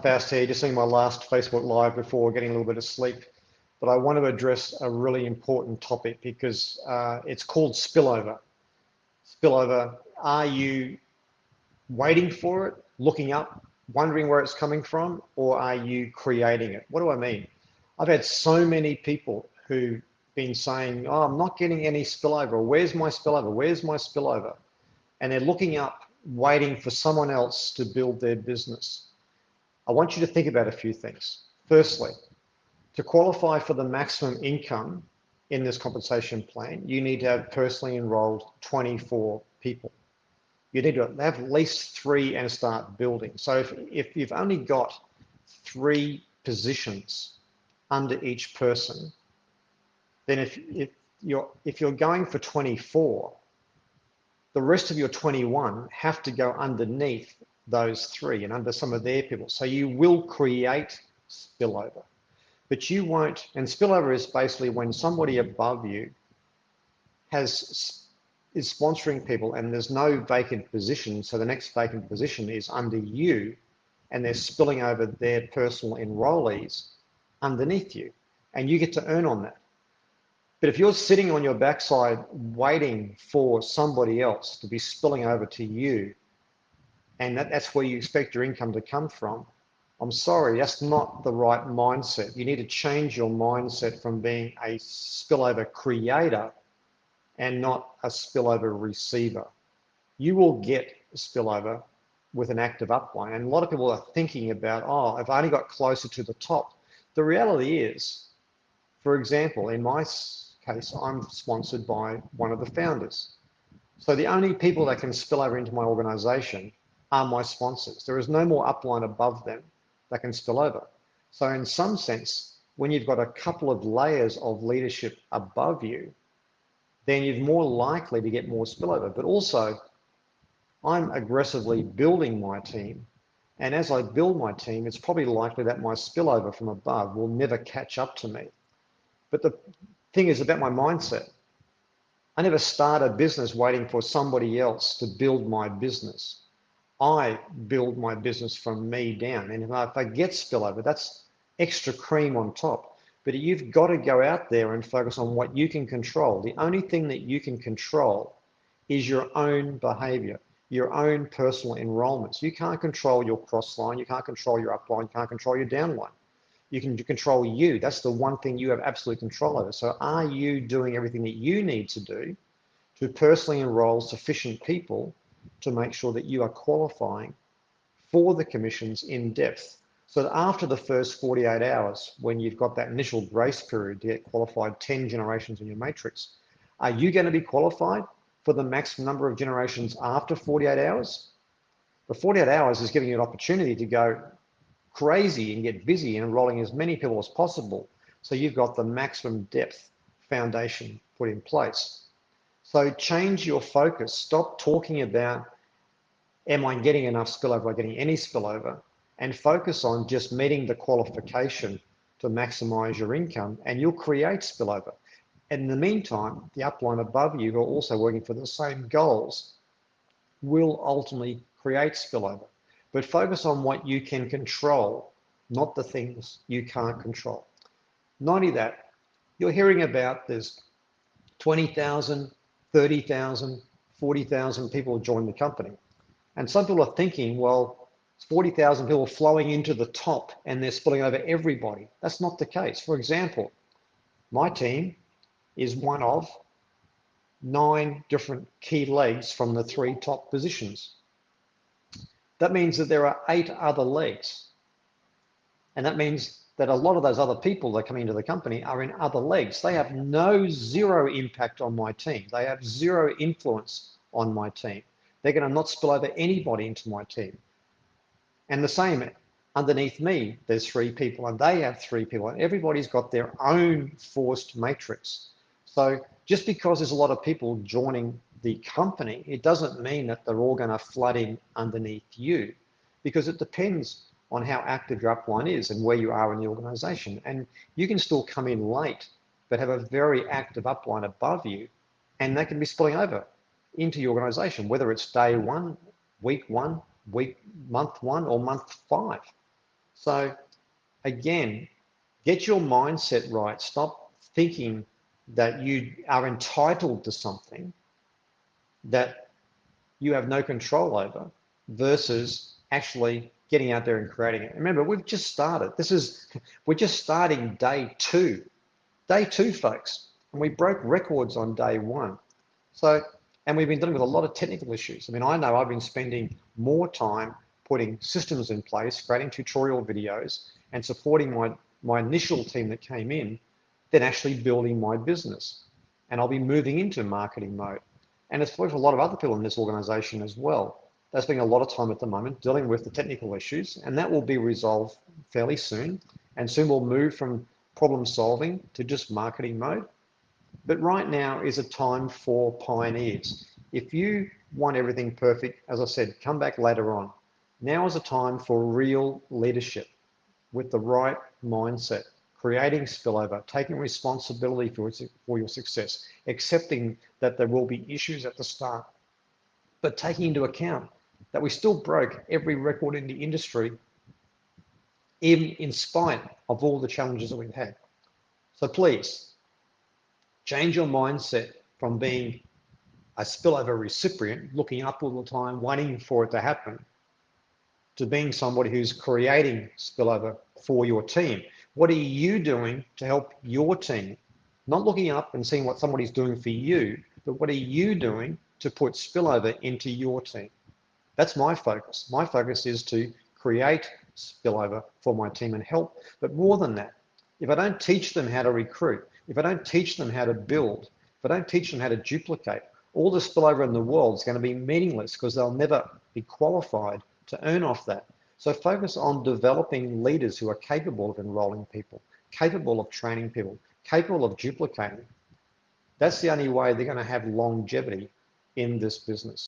fast here, just seeing my last Facebook Live before getting a little bit of sleep. But I want to address a really important topic because it's called spillover. Spillover, are you waiting for it, looking up, wondering where it's coming from, or are you creating it? What do I mean? I've had so many people who've been saying, oh, I'm not getting any spillover. Where's my spillover? Where's my spillover? And they're looking up, waiting for someone else to build their business. I want you to think about a few things. Firstly, to qualify for the maximum income in this compensation plan, you need to have personally enrolled 24 people. You need to have at least 3 and start building. So if you've only got 3 positions under each person, then if you're going for 24, the rest of your 21 have to go underneath those 3 and under some of their people. So you will create spillover, but you won't. And spillover is basically when somebody above you is sponsoring people and there's no vacant position. So the next vacant position is under you and they're spilling over their personal enrollees underneath you and you get to earn on that. But if you're sitting on your backside waiting for somebody else to be spilling over to you, and that's where you expect your income to come from, I'm sorry, that's not the right mindset. You need to change your mindset from being a spillover creator and not a spillover receiver. You will get a spillover with an active upline. And a lot of people are thinking about, oh, if I only got closer to the top. The reality is, for example, in my case, I'm sponsored by one of the founders. So the only people that can spill over into my organization are my sponsors. There is no more upline above them that can spill over. So in some sense, when you've got a couple of layers of leadership above you, then you're more likely to get more spillover. But also, I'm aggressively building my team. And as I build my team, it's probably likely that my spillover from above will never catch up to me. But the thing is about my mindset. I never start a business waiting for somebody else to build my business. I build my business from me down. And if I get spillover, that's extra cream on top. But you've got to go out there and focus on what you can control. The only thing that you can control is your own behavior, your own personal enrollments. You can't control your cross line. You can't control your upline. You can't control your downline. You can control you. That's the one thing you have absolute control over. So are you doing everything that you need to do to personally enroll sufficient people to make sure that you are qualifying for the commissions in depth? So that after the first 48 hours, when you've got that initial grace period to get qualified 10 generations in your matrix, are you going to be qualified for the maximum number of generations after 48 hours? The 48 hours is giving you an opportunity to go crazy and get busy and enrolling as many people as possible. So you've got the maximum depth foundation put in place. So change your focus. Stop talking about, am I getting enough spillover? Am I getting any spillover? And focus on just meeting the qualification to maximize your income and you'll create spillover. In the meantime, the upline above you who are also working for the same goals will ultimately create spillover. But focus on what you can control, not the things you can't control. Not only that, you're hearing about there's 20,000, 30,000, 40,000 people join the company. And some people are thinking, well, 40,000 people flowing into the top and they're spilling over everybody. That's not the case. For example, my team is one of 9 different key legs from the 3 top positions. That means that there are 8 other legs. And that means that a lot of those other people that come into the company are in other legs. They have zero impact on my team. They have zero influence on my team. They're going to not spill over anybody into my team. And the same underneath me, there's 3 people and they have 3 people and everybody's got their own forced matrix. So just because there's a lot of people joining the company, it doesn't mean that they're all going to flood in underneath you, because it depends on how active your upline is and where you are in the organization. And you can still come in late, but have a very active upline above you, and they can be spilling over into your organization, whether it's day 1, week 1, month 1, or month 5. So again, get your mindset right. Stop thinking that you are entitled to something that you have no control over versus actually getting out there and creating it. Remember, we've just started. We're just starting day two. Day two, folks. And we broke records on day one. So, and we've been dealing with a lot of technical issues. I mean, I know I've been spending more time putting systems in place, creating tutorial videos, and supporting my initial team that came in than actually building my business. And I'll be moving into marketing mode. And it's for a lot of other people in this organization as well. They're spending a lot of time at the moment dealing with the technical issues, and that will be resolved fairly soon. And soon we'll move from problem solving to just marketing mode. But right now is a time for pioneers. If you want everything perfect, as I said, come back later on. Now is a time for real leadership with the right mindset, creating spillover, taking responsibility for your success, accepting that there will be issues at the start, but taking into account that we still broke every record in the industry in spite of all the challenges that we've had. So please, change your mindset from being a spillover recipient, looking up all the time, waiting for it to happen, to being somebody who's creating spillover for your team. What are you doing to help your team? Not looking up and seeing what somebody's doing for you, but what are you doing to put spillover into your team? That's my focus. My focus is to create spillover for my team and help. But more than that, if I don't teach them how to recruit, if I don't teach them how to build, if I don't teach them how to duplicate, all the spillover in the world is going to be meaningless because they'll never be qualified to earn off that. So focus on developing leaders who are capable of enrolling people, capable of training people, capable of duplicating. That's the only way they're going to have longevity in this business.